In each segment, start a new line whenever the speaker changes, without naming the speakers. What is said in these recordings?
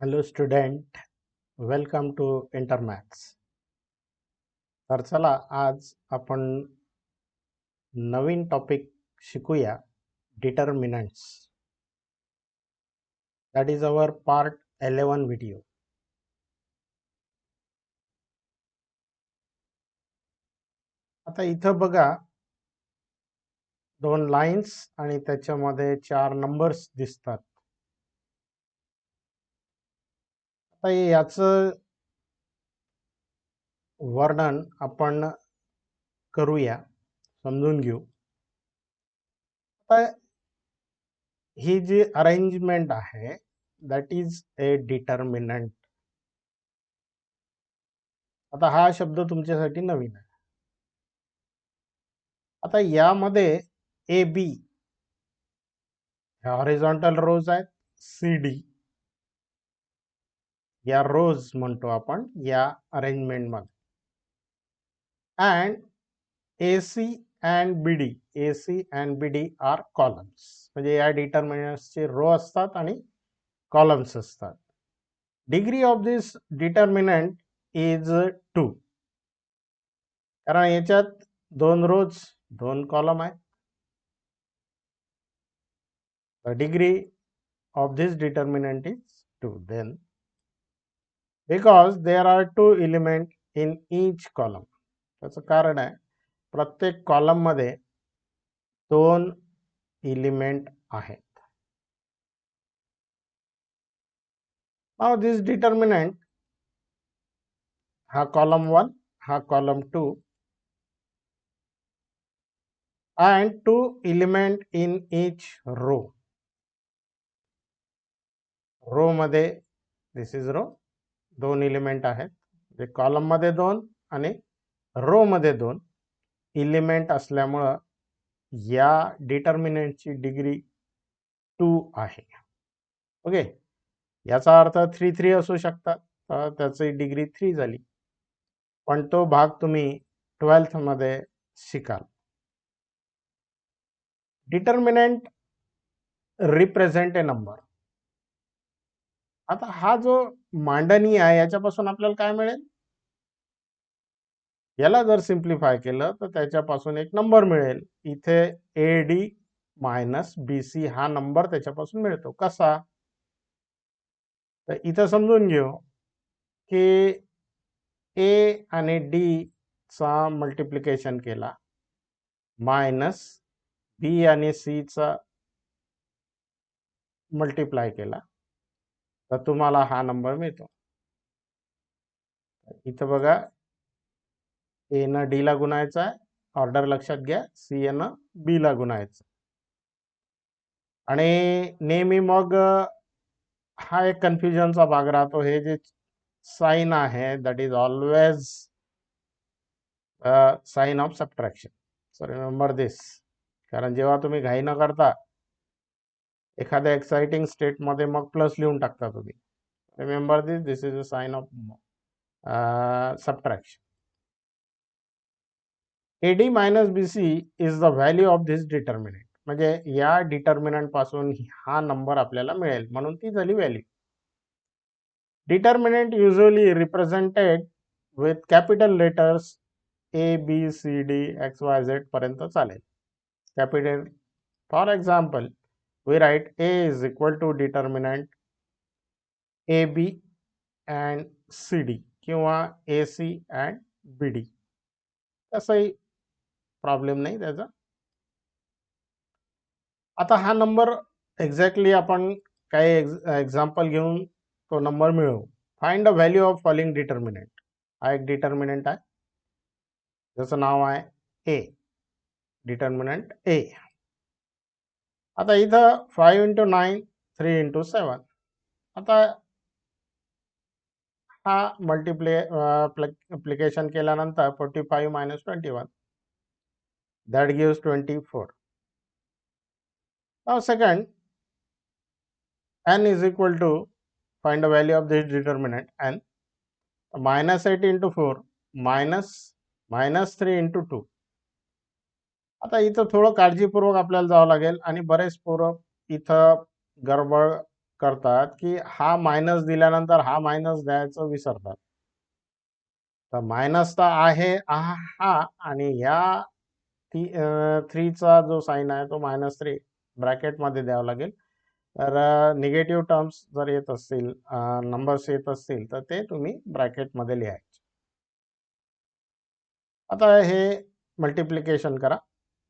Hello student, welcome to Intermaths. तर चला आज आपण नवीन टॉपिक शिकूया, determinants. That is our part 11 video. आता इथं बघा, दोन लाईन्स आणि त्याच्यामध्ये 4 नंबर्स दिसतात. आता याचं वर्णन आपण करूया, समजून घेऊ. आता ही जी अरेंजमेंट आहे दॅट इज ए डिटर्मिनंट. आता हा शब्द तुमच्यासाठी नवीन आहे. आता यामध्ये ए बी हॉरिझॉन्टल रोज आहेत, सी डी या रोज म्हणतो आपण या अरेंजमेंट मध्ये, and A C and B D, A C and B D are columns. म्हणजे या डिटर्मिनंट्सचे रो असतात आणि कॉलम्स असतात. Degree of this determinant is 2, कारण याच्यात 2 रोज 2 कॉलम आहेत. The degree of this determinant is 2. Then because there are 2 elements in each column, त्याचं कारण आहे प्रत्येक कॉलम मध्ये 2 एलिमेंट आहेत. Now this determinant, हा कॉलम 1, हा column 2 and 2 element in each row. Row मध्ये दिस इज रो, 2 एलिमेंट आहेत. जे कॉलम मध्ये 2 आणि रो मध्ये 2 एलिमेंट असल्यामुळं या डिटर्मिनंटची डिग्री 2 आहे. ओके, याचा अर्थ 3 3 असू शकतात, तर त्याची डिग्री 3 झाली. पण तो भाग तुम्ही 12th मध्ये शिकाल. डिटर्मिनंट रिप्रेझेंट ए नंबर. आता हा जो मांडणी आहे याच्यापासून आपल्याला काय मिळेल? याला जर सिम्प्लिफाय केलं तर त्याच्यापासून एक नंबर मिळेल. इथे A D minus B C हा नंबर त्याच्यापासून मिळतो. कसा? तर इथं समजून घेऊ की ए आणि डी चा मल्टिप्लिकेशन केला मायनस बी आणि सी चा मल्टिप्लाय केला तर तुम्हाला हा नंबर मिळतो. इथं बघा, ए न डी ला गुणायचा आहे, ऑर्डर लक्षात घ्या, सी न बी ला गुणायचं. आणि नेहमी मग हा एक कन्फ्युजनचा भाग राहतो. हे जे साइन आहे that is always sign of subtraction. So remember this, कारण जेव्हा तुम्ही घाई न करता एखाद्या एक्साइटिंग स्टेट मध्ये मग प्लस लिहून टाकता तुम्ही. Remember this, this is a sign of subtraction. AD minus B C is the value of this determinant. म्हणजे या डिटर्मिनंट पासून हा नंबर आपल्याला मिळेल, म्हणून ती झाली value. Determinant usually represented with capital letters A B C D X Y Z पर्यंत चालेल. Capital, for example we write a is equal to determinant ab and cd किंवा ac and bd. तसंही problem नाही त्याचा. आता हा number exactly आपण काही एक्झाम्पल घेऊन तो नंबर मिळवू. Find the value of following determinant. हा एक डिटर्मिनंट आहे, ज्याचं नाव आहे ए, डिटर्मिनंट ए. आता इथं 5 × 9 3 × 7. आता हा मल्टिप्लिकेशन केल्यानंतर 45 minus 21 that gives 24. Now second, n is equal to, find the value of this determinant n, minus 8 × 4 minus 3 × 2. आता इथं थोडं काळजीपूर्वक आपल्याला जावं लागेल आणि बरेच पोरं इथं गडबड करतात की हा मायनस दिल्यानंतर हा मायनस द्यायचं विसरतात. तर मायनस तर आहे हा आणि या 3चा जो साइन आहे तो -3 ब्रॅकेटमध्ये द्यावा लागेल. तर निगेटिव्ह टर्म्स जर येत असतील, नंबर्स येत असतील तर ते तुम्ही ब्रॅकेटमध्ये लिहायचे. आता हे मल्टिप्लिकेशन करा.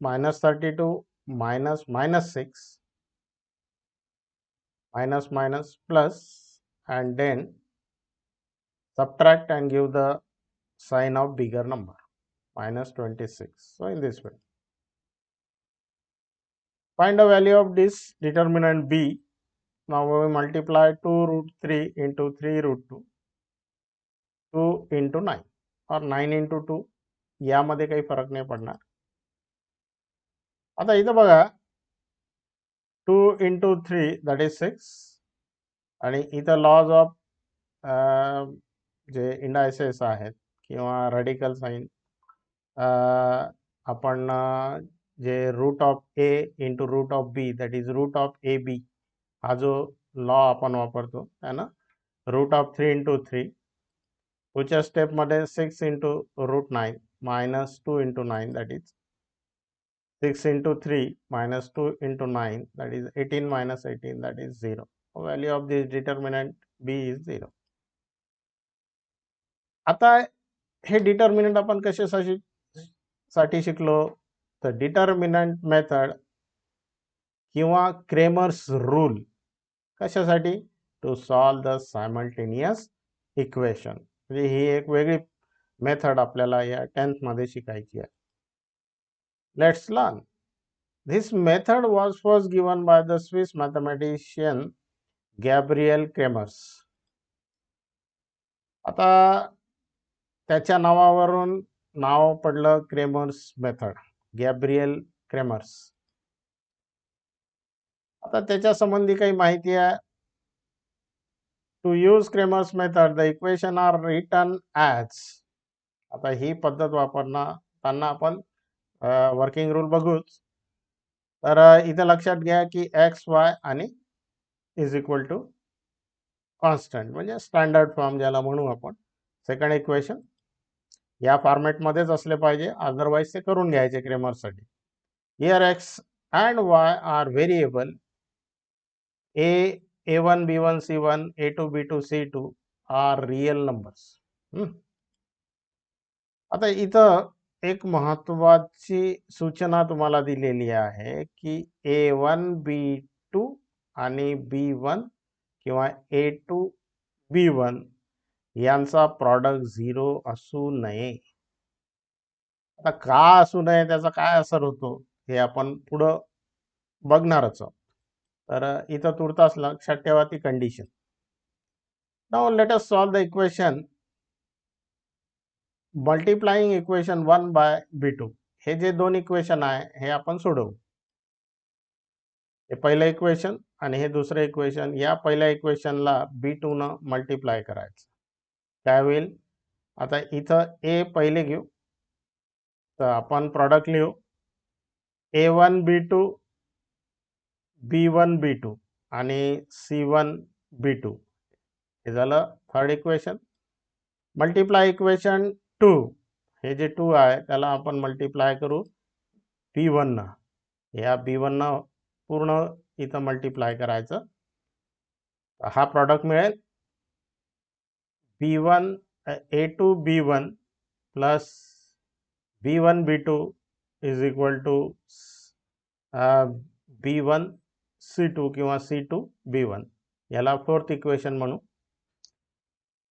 -32 minus -6 minus minus plus and then subtract and give the sign of bigger number -26. So in this way, find the value of this determinant b. Now we multiply 2 root 3 into 3 root 2, 2 into 9 or 9 into 2. यामध्ये काही फरक नाही पडणार. आता इथं बघा 2 into 3 that is 6 आणि इथं लॉज ऑफ जे इंडायसेस आहेत किंवा रेडिकल साइन आपण जे root of A into root of B that is root of A B हा जो लॉ आपण वापरतो है ना, रूट ऑफ 3 इंटू 3. पुढच्या स्टेपमध्ये 6 into root 9 -2 into 9 that is 6 into 3 -2 into 9 that is 18 minus 18 that is 0. Value of this determinant b is 0. आता हे डिटर्मिनंट आपण कशासाठी शिकलो, तर डिटर्मिनंट मेथड किंवा क्रेमर्स रूल कशासाठी, to solve the simultaneous equation. म्हणजे ही एक वेगळी मेथड आपल्याला या 10th मध्ये शिकायची आहे. Let's learn. This method was first given by the Swiss mathematician Gabriel Kremers. आता त्याच्या नावावरून नाव पडलं क्रेमर्स मेथड, गॅब्रियल क्रेमर्स. आता त्याच्या संबंधी काही माहिती आहे. To use Cramer's method the equation are written as. आता ही पद्धत वापरताना आपण वर्किंग रूल बघूच. तर इथं लक्षात घ्या की एक्स वाय आणि इज इक्वल टू कॉन्स्टंट म्हणजे स्टँडर्ड फॉर्म ज्याला म्हणू आपण. सेकंड इक्वेशन या फॉर्मॅटमध्येच असले पाहिजे, अदरवाईज ते करून घ्यायचे क्रेमरसाठी. Here x and y are variable. a1 b1 c1 a2 b2 c2 are real numbers. आता इथं एक महत्वाची सूचना तुम्हाला दिलेली आहे की a1 b2 आणि b1 किंवा a2 b1 यांचा प्रॉडक्ट 0 असू नये. आता का असू नये, त्याचा काय असर होतो हे आपण पुढं बघणारच आहोत. तर इथं तुर्तास लक्षात ठेवा ती condition. Now let us solve the equation multiplying equation 1 by b2. हे जे दोन इक्वेशन आहे हे आपण सोडवू. हे पहिलं इक्वेशन आणि हे दुसरं इक्वेशन. या पहिल्या इक्वेशनला b2 न मल्टिप्लाय करायचं. काय होईल, आता इथं ए पहिले घेऊ तर आपण प्रॉडक्ट लिहू a1 b2 b1 b2 आणि c1 b2. हे झालं थर्ड इक्वेशन. Multiply equation 2. हे जे 2 आहे त्याला आपण मल्टिप्लाय करू b1 न. या b1 न पूर्ण इथं मल्टिप्लाय करायचं. हा प्रॉडक्ट मिळेल b1 a2 b1 plus b1 b2 is equal to b1 c2 किंवा c2 b1. याला फोर्थ इक्वेशन म्हणू.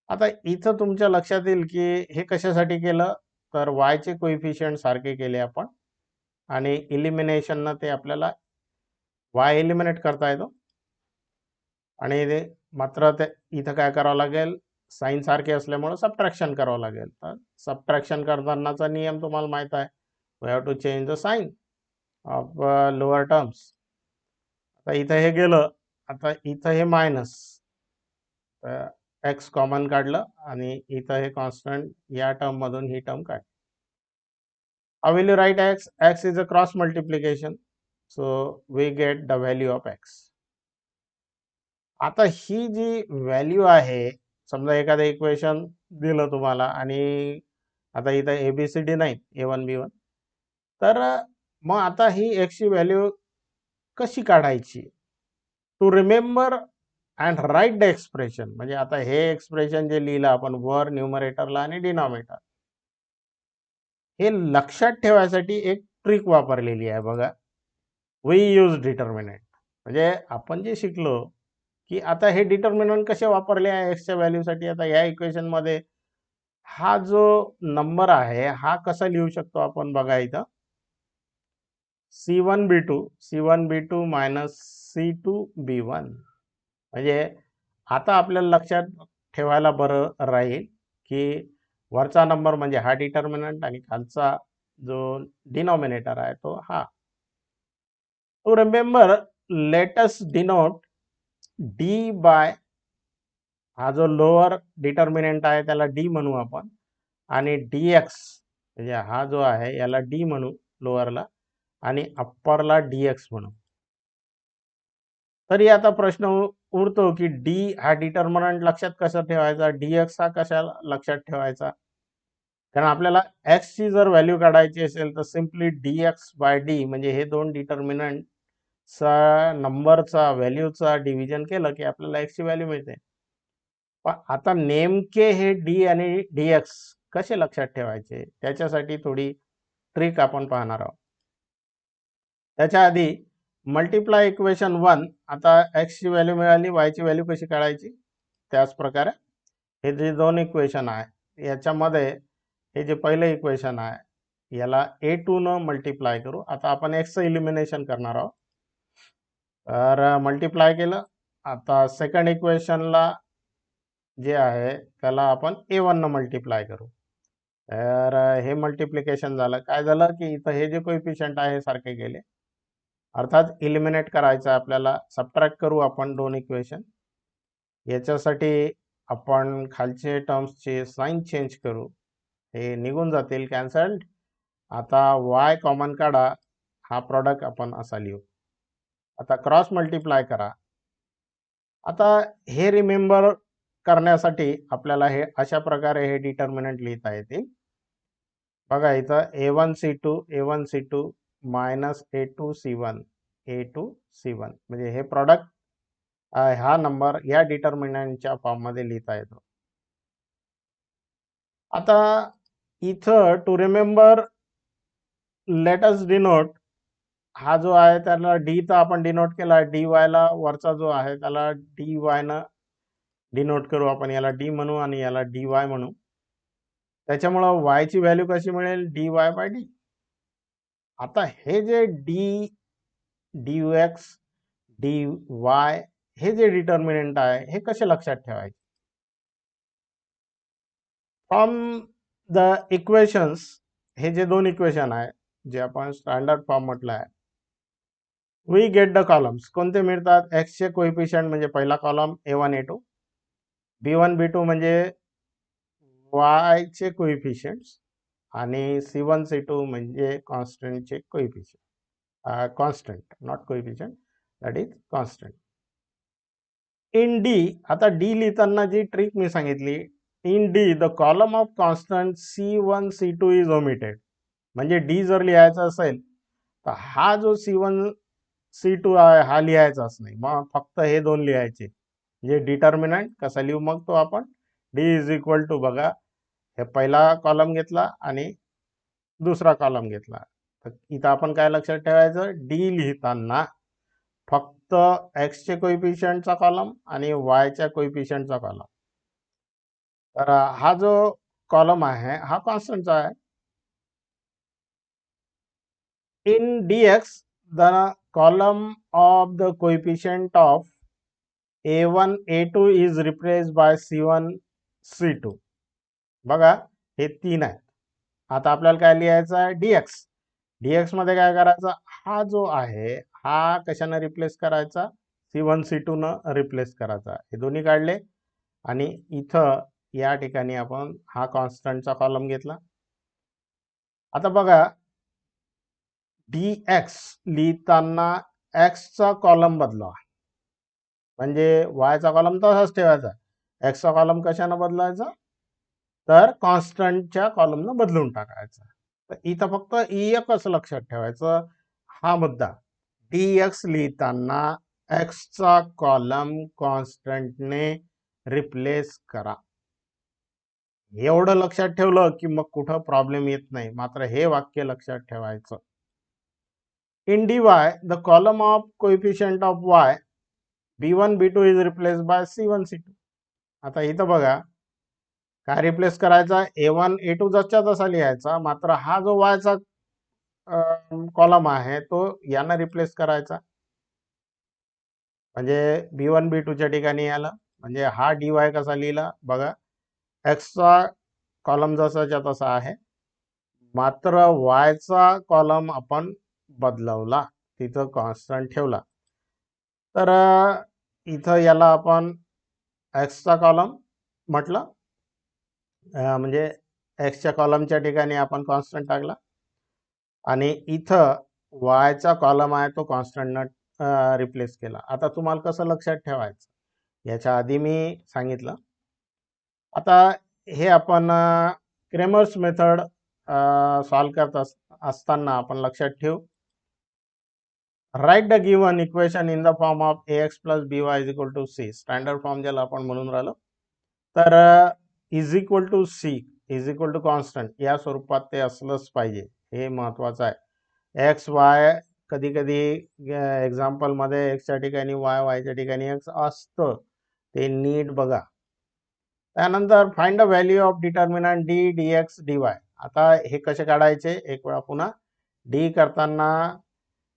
आता इथं तुमच्या लक्षात येईल की हे कशासाठी केलं, तर वायचे कोइफिशियंट सारखे केले आपण आणि इलिमिनेशननं ते आपल्याला वाय एलिमिनेट करता येतो. आणि मात्र ते इथं काय करावं लागेल, साइन सारखे असल्यामुळे सबट्रॅक्शन करावं लागेल. तर सबट्रॅक्शन करतानाचा नियम तुम्हाला माहित आहे, we have to change the sign of lower terms. आता इथं हे गेलं, आता इथं हे मायनस, एक्स कॉमन काढलं आणि इथं हे कॉन्स्टंट या टर्म मधून ही टर्म काढ. How will you write X? X is a cross multiplication, so we get the value of x. आता ही जी व्हॅल्यू आहे, समजा एखादं इक्वेशन दिलं तुम्हाला आणि आता इथं ABCD नाही, A1 B1, तर मग आता ही एक्सची व्हॅल्यू कशी काढायची? To remember and write the expression, म्हणजे आता हे एक्सप्रेशन जे लिहिलं आपण वर न्यूमरेटरला आणि डिनॉमिनेटर, हे लक्षात ठेवायसाठी एक ट्रिक वापरलेली आहे बघा. We use determinant. म्हणजे आपण जे शिकलो की आता हे डिटर्मिनंट कसे वापरले आहे एक्सच्या व्हॅल्यूसाठी. आता या इक्वेशन मध्ये हा जो नंबर आहे हा कसा लिहू शकतो आपण बघा इथं. C1 B2 minus C2 B1. म्हणजे आता आपल्याला लक्षात ठेवायला बरं राहील की वरचा नंबर म्हणजे हा डिटर्मिनंट आणि खालचा जो डिनॉमिनेटर आहे तो हा. To remember let us denote D by, हा जो लोअर डिटर्मिनंट आहे त्याला डी म्हणू आपण, आणि dx म्हणजे हा जो आहे याला डी म्हणू लोअरला, आणि अप्परला dx म्हणू. तरी आता प्रश्न उरतो की डी हा डिटर्मिनंट लक्षात कसा ठेवायचा, dx हा कशा लक्षात ठेवायचा. कारण आपल्याला x ची जर व्हॅल्यू काढायची असेल तर सिम्पली dx बाय डी, म्हणजे हे दोन डिटर्मिनंट चा नंबरचा व्हॅल्यूचा डिव्हिजन केलं की आपल्याला x ची व्हॅल्यू मिळते. पण आता नेमके हे डी आणि dx कसे लक्षात ठेवायचे त्याच्यासाठी थोडी ट्रिक आपण पाहणार आहोत. त्याच्या आधी मल्टिप्लाय इक्वेशन 1, आता x ची व्हॅल्यू मिळाली, y ची व्हॅल्यू कशी काढायची त्याच प्रकारे हे जे दोन इक्वेशन आहे याच्यामध्ये हे जे पहिलं इक्वेशन आहे याला A2 न मल्टिप्लाय करू. आता आपण x चं इलिमिनेशन करणार आहोत, तर मल्टिप्लाय केलं. आता सेकंड इक्वेशनला जे आहे त्याला आपण A1 न मल्टिप्लाय करू. तर हे मल्टिप्लिकेशन झालं. काय झालं की इथं हे जे कोइफिशियंट आहे सारखे गेले, अर्थात इलिमिनेट करायचं आपल्याला. सबट्रॅक्ट करू आपण दोन इक्वेशन. याच्यासाठी आपण खालचे टर्म्सचे साइन चेंज करू, हे निघून जातील कॅन्सल्ड. आता y कॉमन काढा, हा प्रॉडक्ट आपण असा लिहू. आता क्रॉस मल्टिप्लाय करा. आता हे रिमेंबर करण्यासाठी आपल्याला हे अशा प्रकारे हे डिटर्मिनंट लिहिता येतील बघा. इथं A1 C2 minus A2 C1 म्हणजे हे प्रॉडक्ट हा नंबर या डिटर्मिनंटच्या फॉर्म मध्ये लिहिता येतो. आता इथं to remember let us denote, हा जो आहे त्याला डी तर आपण डिनोट केला, डी वाय ला वरचा जो आहे त्याला डी वाय न डिनोट करू आपण. याला डी म्हणू आणि याला डी वाय म्हणू. त्याच्यामुळं y ची व्हॅल्यू कशी मिळेल, dy बाय डी. आता हे जे डी dx dy हे जे डिटर्मिनंट आहे हे कसे लक्षात ठेवायचे. फ्रॉम द इक्वेशन्स, हे जे दोन इक्वेशन आहे जे आपण स्टँडर्ड फॉर्म म्हटलं आहे, वी गेट द कॉलम्स. कोणते मिळतात, x चे कोइफिशियंट म्हणजे पहिला column A1 A2, B1 B2 म्हणजे y चे कोइफिशियंट्स, आणि C1 C2 म्हणजे कॉन्स्टंटचे coefficient. Constant not coefficient, that is constant. In D, आता डी लिहिताना जी ट्रिक मी सांगितली, in D the column of constant C1 C2 is omitted. म्हणजे डी जर लिहायचा असेल तर हा जो C1 C2 आहे हा लिहायचाच नाही, मग फक्त हे दोन लिहायचे. जे डिटर्मिनंट कसा लिहू मग तो आपण, डी इज इक्वल टू बघा, हे पहिला कॉलम घेतला आणि दुसरा कॉलम घेतला. तर इथं आपण काय लक्षात ठेवायचं, डी लिहिताना फक्त x चे कोइफिशियंटचा कॉलम आणि y च्या कोइफिशियंटचा कॉलम. तर हा जो कॉलम आहे हा कॉन्स्टंटचा आहे. In dx the column of the coefficient of A1 A2 is replaced by C1 C2. बघा हे तीन आहेत. आता आपल्याला काय लिहायचं आहे, dx मध्ये काय करायचं, हा जो आहे हा कशाने रिप्लेस करायचा, C1 C2 न रिप्लेस करायचा. हे दोन्ही काढले आणि इथं या ठिकाणी आपण हा कॉन्स्टंटचा कॉलम घेतला. आता बघा dx लिहिताना x चा कॉलम बदला. म्हणजे वायचा कॉलम तसाच ठेवायचा, एक्सचा कॉलम कशानं बदलायचा, तर कॉन्स्टंटच्या कॉलमनं बदलून टाकायचा. तर इथं फक्त एकच लक्षात ठेवायचं, हा मुद्दा, dx लिहिताना एक्सचा कॉलम कॉन्स्टंटने रिप्लेस करा. एवढं लक्षात ठेवलं की मग कुठं प्रॉब्लेम येत नाही. मात्र हे वाक्य लक्षात ठेवायचं. In dy, the column of coefficient of y, b1, b2 is replaced by c1, c2. आता इथं बघा काय रिप्लेस करायचा, a1, a2 जसच्या तसा लिहायचा, मात्र हा जो y चा कॉलम आहे तो यानं रिप्लेस करायचा. म्हणजे b1, b2 च्या ठिकाणी आलं. म्हणजे हा dy कसा लिहिला बघा, एक्सचा कॉलम जसाच्या तसा आहे, मात्र वायचा कॉलम आपण बदलवला, तिथं कॉन्स्टंट ठेवला. तर इथं याला आपण एक्सचा कॉलम म्हटलं, म्हणजे एक्सच्या कॉलमच्या ठिकाणी आपण कॉन्स्टंट टाकला आणि इथं वायचा कॉलम आहे तो कॉन्स्टंटनं रिप्लेस केला. आता तुम्हाला कसं लक्षात ठेवायचं याच्या आधी मी सांगितलं. आता हे आपण क्रेमर्स मेथड सॉल्व करत असताना आपण लक्षात ठेवू, write the given equation in the form of ax plus by is equal to C. Standard form ज्याला आपण म्हणून राहिलो, तर is equal to C is equal to constant या स्वरूपात ते असलंच पाहिजे, हे महत्वाचं आहे. एक्स वाय कधी कधी एक्झाम्पलमध्ये एक्सच्या ठिकाणी वाय, वायच्या ठिकाणी एक्स असतं, ते नीट बघा. त्यानंतर find the value of determinant D dx dy. आता हे कसे काढायचे, एक वेळा पुन्हा. डी करताना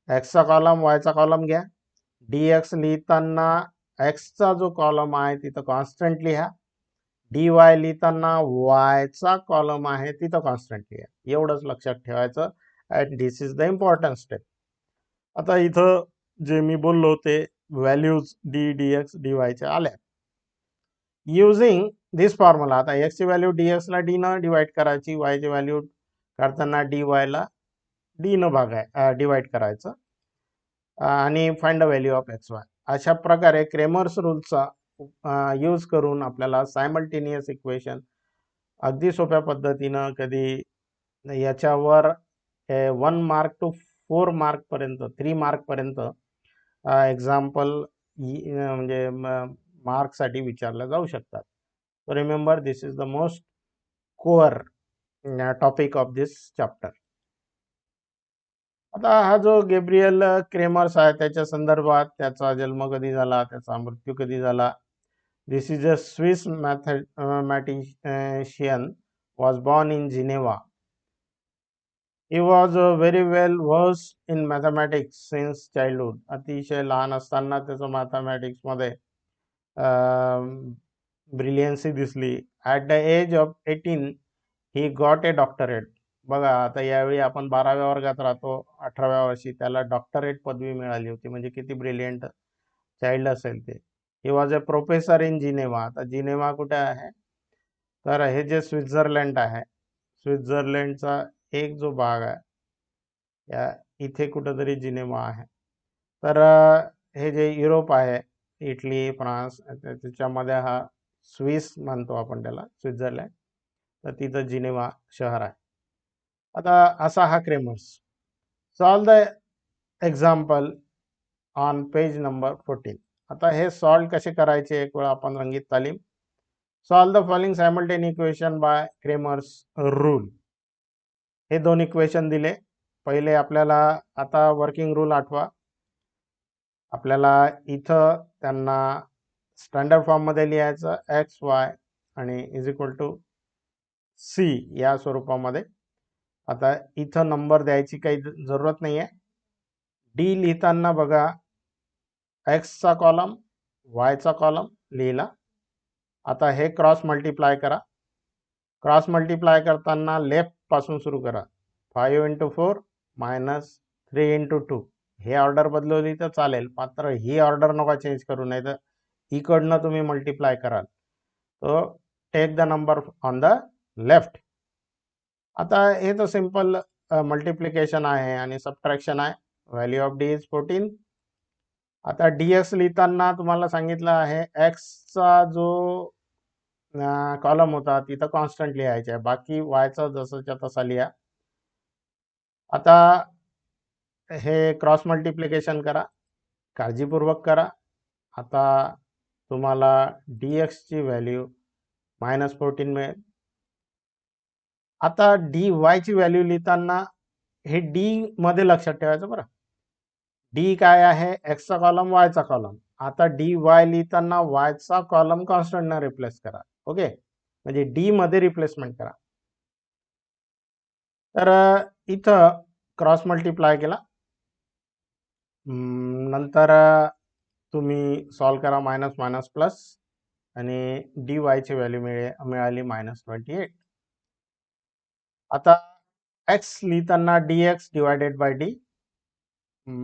एक्सचा कॉलम वायचा कॉलम घ्या, dx लिहिताना एक्सचा जो कॉलम आहे तिथं कॉन्स्टंट लिहा, dy लिहिताना वायचा कॉलम आहे तिथं कॉन्स्टंट लिहा. एवढंच लक्षात ठेवायचं, and this is the important step. आता इथं जे मी बोललो ते व्हॅल्यूज डी dx dy च्या आल्या. युजिंग दिस फॉर्म्युला, आता एक्स ची व्हॅल्यू dx ला d न डिवाइड करायची, y ची व्हॅल्यू काढताना dy ला d न डिवाइड करायचं आणि find the value of x Y. अशा प्रकारे क्रेमर्स रूलचा यूज करून आपल्याला सायमल्टेनियस इक्वेशन अगदी सोप्या पद्धतीनं, कधी याच्यावर 1 मार्क टू 4 मार्क पर्यंत, 3 मार्क पर्यंत एक्झाम्पल म्हणजे मार्कसाठी विचारल्या जाऊ शकतात. So remember, this is the most core topic of this chapter. आता हा जो गॅब्रियल क्रेमर्स आहे त्याच्या संदर्भात, त्याचा जन्म कधी झाला, त्याचा मृत्यू कधी झाला. This is a Swiss mathematician, was born in Geneva. He was very well versed in mathematics since childhood. अतिशय लहान असताना त्याचं मॅथमॅटिक्समध्ये ब्रिलियन्सी दिसली. At the age of 18 he got a doctorate. बघा, आता यावेळी आपण 12व्या वर्गात राहतो, 18व्या वर्षी त्याला डॉक्टरेट पदवी मिळाली होती. म्हणजे किती ब्रिलियंट चाइल्ड असेल ते. He was a professor in Geneva. आता जिनेवा कुठे आहे, तर हे जे स्वित्झर्लंड आहे, स्वित्झर्लंडचा एक जो भाग आहे, या इथे कुठंतरी जिनेवा आहे. तर हे जे युरोप आहे, इटली, फ्रान्स, त्याच्यामध्ये हा स्विस म्हणतो आपण त्याला, स्वित्झर्लंड, तर तिथं जिनेवा शहर आहे. आता असा हा Cramer's. Solve the example on page number 14. आता हे सॉल्व कसे करायचे, एक वेळा आपण रंगीत तालीम. Solve the following simultaneous equation by Cramer's rule. हे दोन इक्वेशन दिले. पहिले आपल्याला आता वर्किंग रूल आठवा. आपल्याला इथं त्यांना स्टँडर्ड फॉर्ममध्ये लिहायचं, एक्स वाय आणि इज इक्वल टू सी या स्वरूपामध्ये. आता इथं नंबर द्यायची काही जरूरत नाही आहे. डी लिहिताना बघा, एक्सचा कॉलम वायचा कॉलम लिहिला. आता हे क्रॉस मल्टिप्लाय करा. क्रॉस मल्टिप्लाय करताना लेफ्ट पासून सुरू करा. 5 × 4 मायनस 3 × 2. हे ऑर्डर बदलवली तर चालेल, मात्र ही ऑर्डर नका चेंज करू, नाही तर इकडनं तुम्ही मल्टिप्लाय कराल. To take the number on the left. आता हे तर सिंपल मल्टिप्लिकेशन आहे आणि सबट्रॅक्शन आहे. व्हॅल्यू ऑफ डी इज 14, आता dx लिहिताना तुम्हाला सांगितलं आहे एक्सचा जो कॉलम होता तिथं कॉन्स्टंट लिहायचा आहे, बाकी वायचा जसंच्या तसा लिहा. आता हे क्रॉस मल्टिप्लिकेशन करा, काळजीपूर्वक करा. आता तुम्हाला dx ची व्हॅल्यू -14 मिळेल. आता dy ची व्हॅल्यू लिहिताना हे d मध्ये लक्षात ठेवायचं बरं. d काय आहे? x चा कॉलम, y चा कॉलम. आता dy लिहिताना y चा कॉलम कॉन्स्टंट न रिप्लेस करा. ओके, म्हणजे d मध्ये रिप्लेसमेंट करा. तर इथं क्रॉस मल्टिप्लाय केला, नंतर तुम्ही सॉल्व करा मायनस मायनस प्लस, आणि dy ची व्हॅल्यू मिळाली -28. आता x लिहिताना dx डिवायडेड बाय d.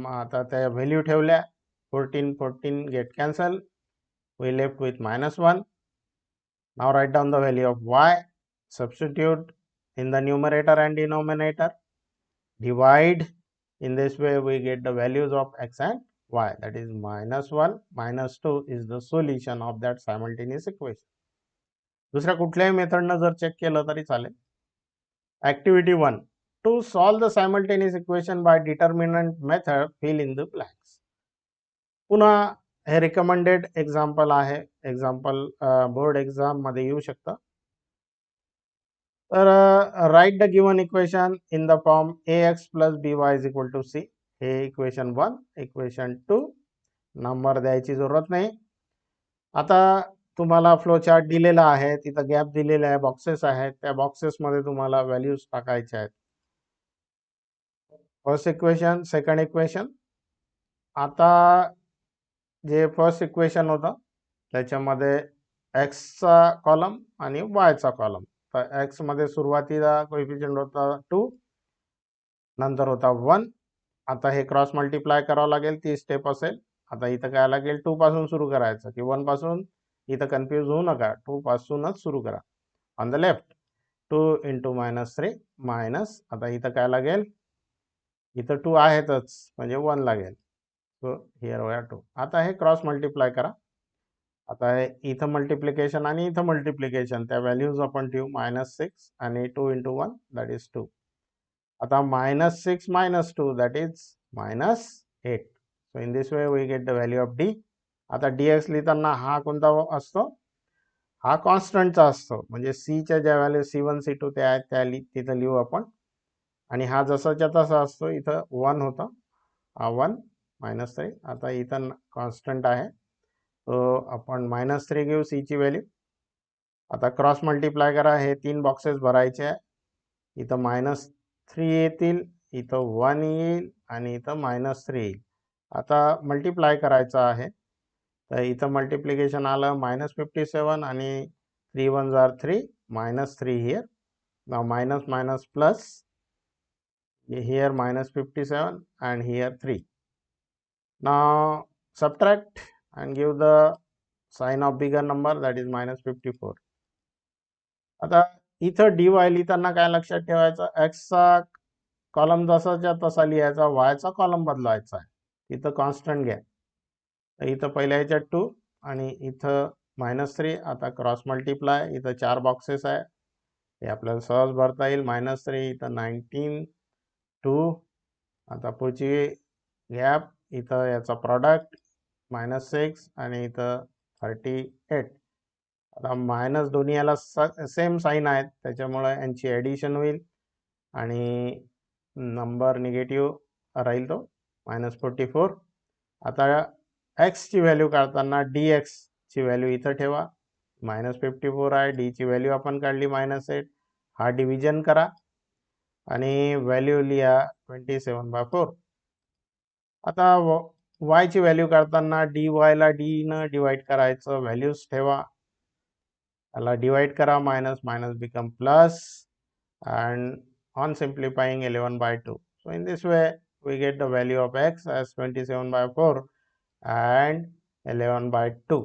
आता त्या व्हॅल्यू ठेवल्या, 14 get cancel, we left with -1. Now write down the value of y, substitute in the numerator and denominator, divide. In this way we get the values of x and y, that is -1 -2 is the solution of that simultaneous equation. दुसऱ्या कुठल्याही मेथडनं जर check केलं तरी चालेल. Activity 1, to solve the simultaneous equation by determinant method, fill in the blanks. पुन्हा हे recommended example आहे, example board exam मध्ये येऊ शकतं. तर write the given equation in the form ax plus by is equal to c. हे equation 1, equation 2, number द्यायची जरूरत नाही. आता तुम्हाला फ्लो चार्ट दिलेला आहे, तिथं गॅप दिलेला आहे, बॉक्सेस आहेत, त्या बॉक्सेस मध्ये तुम्हाला व्हॅल्यूज टाकायच्या आहेत. First equation, second equation. आता जे फर्स्ट इक्वेशन होतं त्याच्यामध्ये एक्सचा कॉलम आणि वायचा कॉलम. तर एक्स मध्ये सुरुवातीला कोएफिशिएंट होता 2, नंतर होता 1. आता हे क्रॉस मल्टिप्लाय करावं लागेल, ती स्टेप असेल. आता इथं काय लागेल, 2 पासून सुरू करायचं की 1 पासून. इथं कन्फ्यूज होऊ नका, 2 पासूनच सुरू करा. ऑन द लेफ्ट 2 × -3 मायनस, आता इथं काय लागेल, इथं 2 आहेतच म्हणजे 1 लागेल. So here we are 2. आता हे क्रॉस मल्टिप्लाय करा. आता हे इथं मल्टिप्लिकेशन आणि इथं मल्टिप्लिकेशन, त्या व्हॅल्यूज आपण ठेवू, -6 आणि 2 × 1 दॅट इज 2. आता -6 - 2 that is -8. So in this way we get the value of d. आता dx लिहिताना हा कोणता असतो? हा कॉन्स्टंटचा असतो, म्हणजे c च्या ज्या व्हॅल्यू c1 c2 त्या आहेत त्या तिथं लिहू आपण. आणि हा जसाच्या तसा असतो, इथं 1 होतं, हा 1 -3. आता इथं कॉन्स्टंट आहे, तो आपण -3 घेऊ c ची व्हॅल्यू. आता क्रॉस मल्टिप्लाय करा, हे 3 बॉक्सेस भरायचे आहे. इथं -3 येतील, इथं 1 येईल आणि इथं -3 येईल. आता मल्टिप्लाय करायचं आहे, तर इथं मल्टिप्लिकेशन आलं -57 आणि 3 1s are 3, -3 here. Now minus minus plus, here -57 and here 3. Now subtract and give the sign of bigger number, that is -54. आता इथं dy लिहिताना काय लक्षात ठेवायचं, x चा कॉलम जसाच्या तसा लिहायचा, y चा कॉलम बदलायचा आहे. इथं कॉन्स्टंट घ्या. इथं पहिल्या ह्याच्यात 2 आणि इथं -3. आता क्रॉस मल्टिप्लाय, इथं 4 बॉक्सेस आहे, हे आपल्याला सहज भरता येईल. -3, इथं 19, 2. आता पुढची गॅप, इथं याचा प्रॉडक्ट -6 आणि इथं 38. आता मायनस दोन्ही याला सेम साईन आहेत, त्याच्यामुळे यांची ॲडिशन होईल आणि नंबर निगेटिव्ह राहील, तो -44. आता x ची व्हॅल्यू काढताना dx ची व्हॅल्यू इथं ठेवा, -54 आहे, d ची व्हॅल्यू आपण काढली -8. हा डिव्हिजन करा आणि व्हॅल्यू लिहा 27/4. आता y ची व्हॅल्यू काढताना dy ला d न डिवाइड करायचं, व्हॅल्यूज ठेवा, याला डिवाइड करा, minus minus become plus, and on simplifying 11/2. So in this way we get the value of x as 27/4 and 11/2.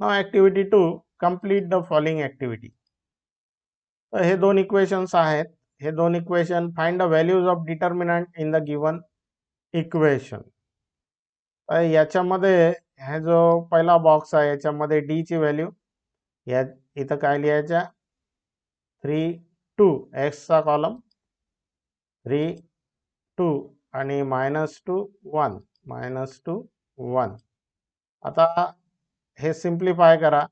Now activity 2, complete the following activity. तर हे दोन इक्वेशन्स आहेत, हे दोन equation, find the values of determinant in the given equation. याच्यामध्ये हा जो पहिला बॉक्स आहे याच्यामध्ये डी ची व्हॅल्यू या इथं काय लिहायच्या 3 2 एक्स चा कॉलम 3 2 आणि -2 1 -2 1. आता हे सिम्प्लिफाय करा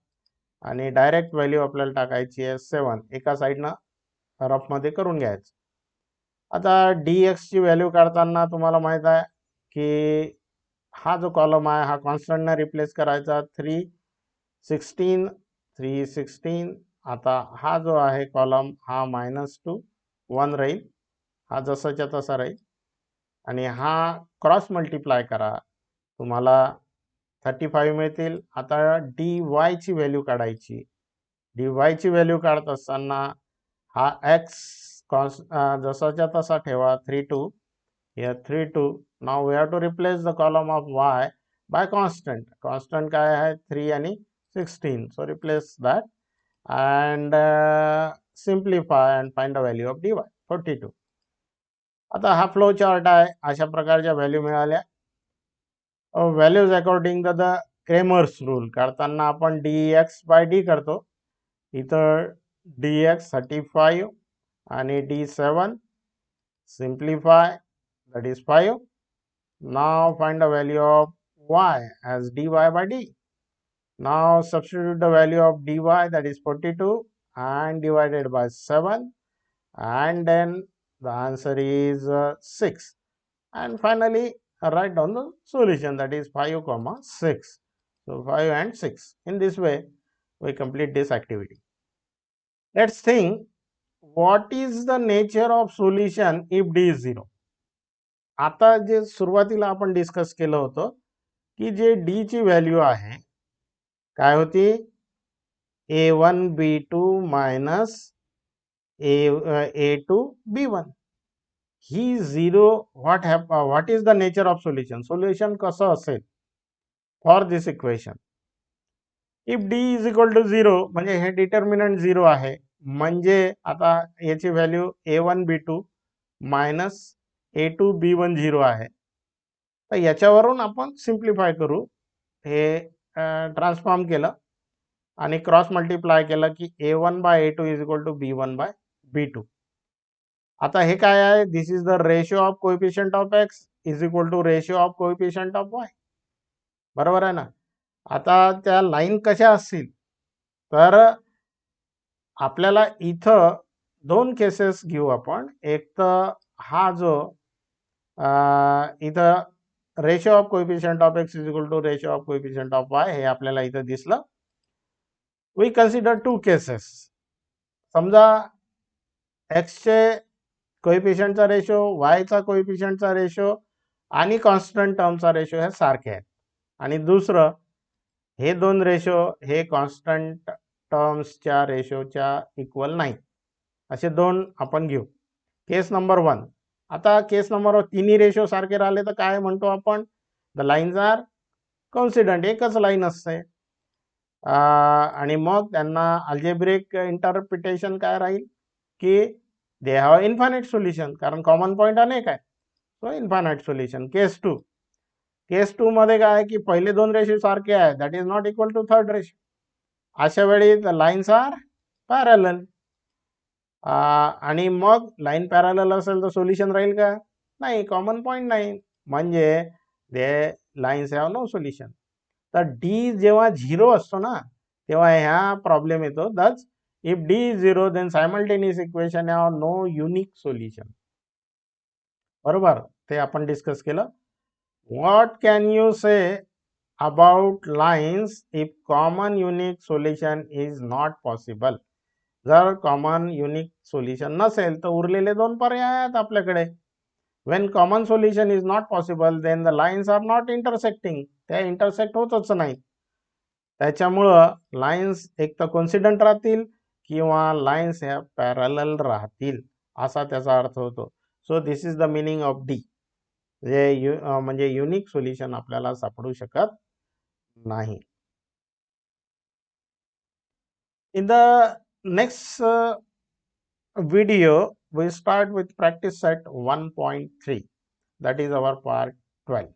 आणि डायरेक्ट व्हॅल्यू आपल्याला टाकायची आहे 7 एका साईडनं रफमध्ये करून घ्यायचं. आता dx ची व्हॅल्यू काढताना तुम्हाला माहित आहे की हा जो कॉलम आहे हा कॉन्स्टंटने रिप्लेस करायचा 316 316. आता हा जो आहे कॉलम हा -2 1 राहील, हा जसाच्या तसा राहील आणि हा क्रॉस मल्टिप्लाय करा तुम्हाला 35 मिळतील. आता dy ची व्हॅल्यू काढायची. dy ची व्हॅल्यू काढत असताना हा x जसाच्या तसा ठेवा 3 2 here 3 2. now we have to replace the column of y by constant काय आहे 3 आणि 16. so replace that and simplify and find the value of dy 42. आता हा फ्लो चार्ट आहे. अशा प्रकारच्या व्हॅल्यू मिळाल्या. Values according to the Cramer's rule काढताना आपण dx बाय डी करतो. इथं dx 35 आणि d7 simplify, that is 5. now find the value of y as dy by d. now substitute the value of dy, that is 42, and divided by 7, and then the answer is 6. and finally write down the solution, that is 5 comma 6. so 5 and 6. in this way we complete this activity. Let's think what is the nature of solution if d is 0. आता जे सुरुवातीला आपण discuss केलं होतं की जे D ची value आहे काय होती a1 b2 minus a2 b1. ही 0 what is the nature of solution. Solution कसं असेल for this equation. If D is equal to 0 म्हणजे हे डिटर्मिनंट 0 आहे म्हणजे आता याची value a1 b2 minus a2 b1 0 आहे. तर याच्यावरून आपण सिम्प्लिफाय करू. हे ट्रान्सफॉर्म केलं आणि क्रॉस मल्टिप्लाय केलं की a1 by a2 is equal to b1 by b2. आता हे काय आहे this is the ratio of coefficient of x is equal to ratio of coefficient of y. बरोबर आहे ना. आता त्या लाईन कशा असतील तर आपल्याला इथं दोन केसेस घेऊ आपण. एक तर हा जो इथं ratio of coefficient of x is equal to ratio of coefficient of y हे आपल्याला इथं दिसलं. We consider two cases. समजा एक्सचे कोएफिशियंटचा रेशो वायचा कोएफिशियंटचा रेशो आणि कॉन्स्टंट टर्मचा रेशो हे सारखे आहेत आणि दुसरं हे दोन रेशो हे कॉन्स्टंट टर्म्सच्या रेशोच्या इक्वल नाही. असे दोन आपण घेऊ. केस नंबर 1. आता केस नंबर तिन्ही रेशो सारखे राहिले तर काय म्हणतो आपण द लाईन्स आर कॉन्सिडंट. एकच लाईन असते आणि मग त्यांना अल्जेब्रिक इंटरप्रिटेशन काय राहील की दे हॅव इन्फायनाइट सोल्युशन कारण कॉमन पॉईंट अनेक आहे. So infinite solution. Case 2. Case 2 मध्ये काय की पहिले दोन रेशो सारखे आहे that is not equal to third ratio. अशा वेळी द लाईन्स आर पॅरलल आणि मग लाईन पॅरलल असेल तर सोल्युशन राहील का नाही. कॉमन पॉईंट नाही म्हणजे दे लाईन्स हॅव नो सोल्युशन. तर डी जेव्हा 0 असतो ना तेव्हा ह्या प्रॉब्लेम येतो. दच if d is 0 then simultaneous equation have no unique solution. बरोबर ते आपण डिस्कस केलं. what can you say about lines if common unique solution is not possible. जर कॉमन युनिक सोल्युशन नसेल तर उरलेले दोन पर्याय आहेत आपल्याकडे. when common solution is not possible then the lines are not intersecting. त्या इंटरसेक्ट होतच नाही. त्याच्यामुळं लाईन्स एक तर कोइन्सिडंट राहतील किंवा लाईन्स ह्या पॅरलल राहतील असा त्याचा अर्थ होतो. So this is the meaning of D. म्हणजे युनिक सोल्युशन आपल्याला सापडू शकत नाही. In the next video we start with practice set 1.3. that is our part 12.